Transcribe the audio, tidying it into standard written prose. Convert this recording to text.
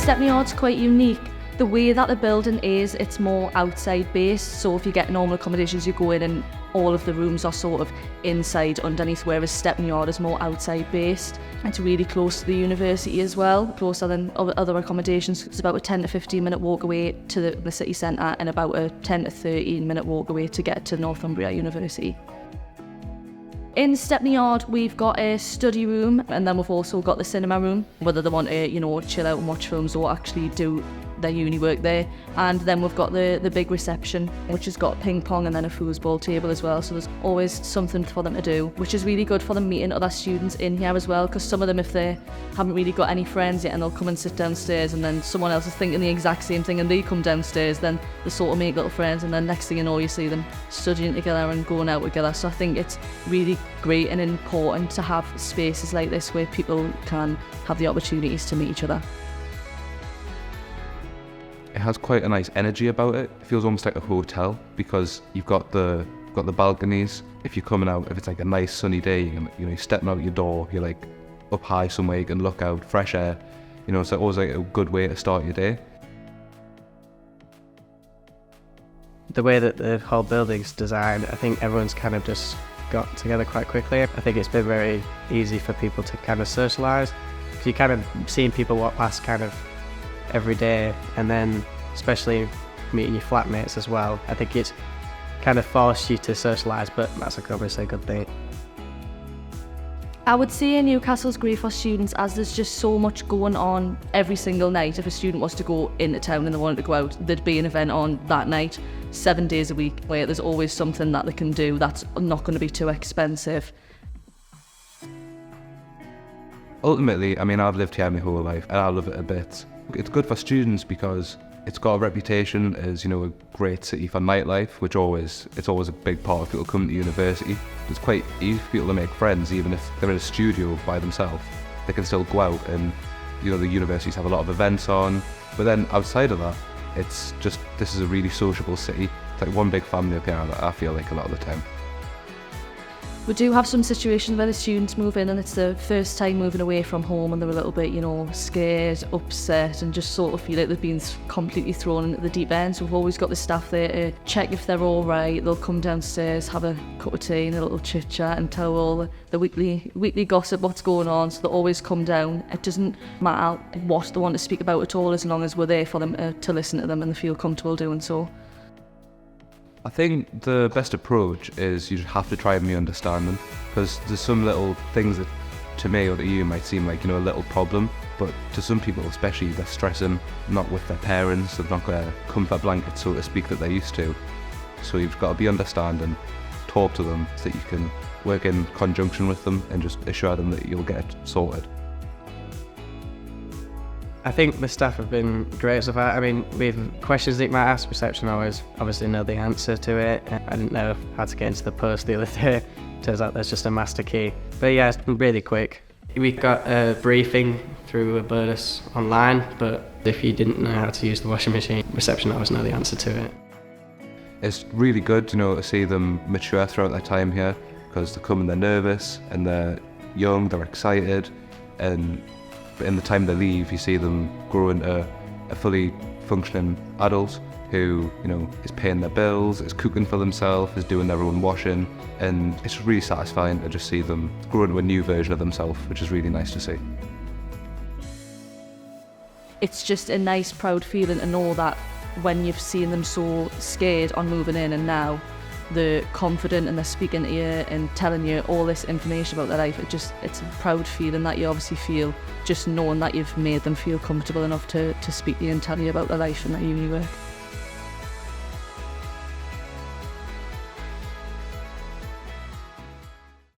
Stepney Yard's quite unique. The way that the building is, it's more outside based, so if you get normal accommodations you go in and all of the rooms are sort of inside underneath, whereas Stepney Yard is more outside based. It's really close to the university as well, closer than other accommodations. It's about a 10 to 15 minute walk away to the city centre and about a 10 to 13 minute walk away to get to Northumbria University. In Stepney Yard, we've got a study room, and then we've also got the cinema room, whether they want to, chill out and watch films or actually do their uni work there. And then we've got the big reception, which has got ping pong and then a foosball table as well. So there's always something for them to do, which is really good for them meeting other students in here as well, because some of them, if they haven't really got any friends yet and they'll come and sit downstairs and then someone else is thinking the exact same thing and they come downstairs, then they sort of make little friends, and then next thing you know you see them studying together and going out together. So I think it's really great and important to have spaces like this where people can have the opportunities to meet each other. It has quite a nice energy about it. It feels almost like a hotel because you've got the balconies. If you're coming out, if it's like a nice sunny day, you're stepping out your door, you're like up high somewhere, you can look out, fresh air. It's always like a good way to start your day. The way that the whole building's designed, I think everyone's kind of just got together quite quickly. I think it's been very easy for people to kind of socialise. You kind of seeing people walk past kind of every day, and then especially meeting your flatmates as well. I think it's kind of forced you to socialise, but that's obviously a good thing. I would say Newcastle's great for students as there's just so much going on every single night. If a student was to go into town and they wanted to go out, there'd be an event on that night, 7 days a week, where there's always something that they can do that's not going to be too expensive. Ultimately, I've lived here my whole life and I love it a bit. It's good for students because it's got a reputation as, a great city for nightlife, which it's always a big part of people coming to university. It's quite easy for people to make friends, even if they're in a studio by themselves. They can still go out and, the universities have a lot of events on. But then outside of that, it's just, this is a really sociable city. It's like one big family up here, I feel like a lot of the time. We do have some situations where the students move in and it's their first time moving away from home and they're a little bit, scared, upset, and just sort of feel like they've been completely thrown into the deep end. So we've always got the staff there to check if they're all right. They'll come downstairs, have a cup of tea and a little chit chat and tell all the weekly gossip, what's going on. So they always come down. It doesn't matter what they want to speak about at all, as long as we're there for them to listen to them and they feel comfortable doing so. I think the best approach is you just have to try and be understanding, because there's some little things that to me or to you might seem like, a little problem, but to some people especially, they're stressing, not with their parents, they've not got a comfort blanket, so to speak, that they're used to. So you've got to be understanding, talk to them so that you can work in conjunction with them and just assure them that you'll get it sorted. I think the staff have been great so far. With questions that you might ask, reception always obviously know the answer to it. I didn't know how to get into the post the other day. Turns out there's just a master key. But yeah, it's been really quick. We got a briefing through Abodus online, but if you didn't know how to use the washing machine, reception always know the answer to it. It's really good, to see them mature throughout their time here, because they come and they're nervous and they're young, they're excited, and in the time they leave, you see them grow into a fully functioning adult who, is paying their bills, is cooking for themselves, is doing their own washing, and it's really satisfying to just see them grow into a new version of themselves, which is really nice to see. It's just a nice, proud feeling to know that when you've seen them so scared on moving in and now they're confident and they're speaking to you and telling you all this information about their life, it's a proud feeling that you obviously feel just knowing that you've made them feel comfortable enough to speak to you and tell you about their life and their uni work.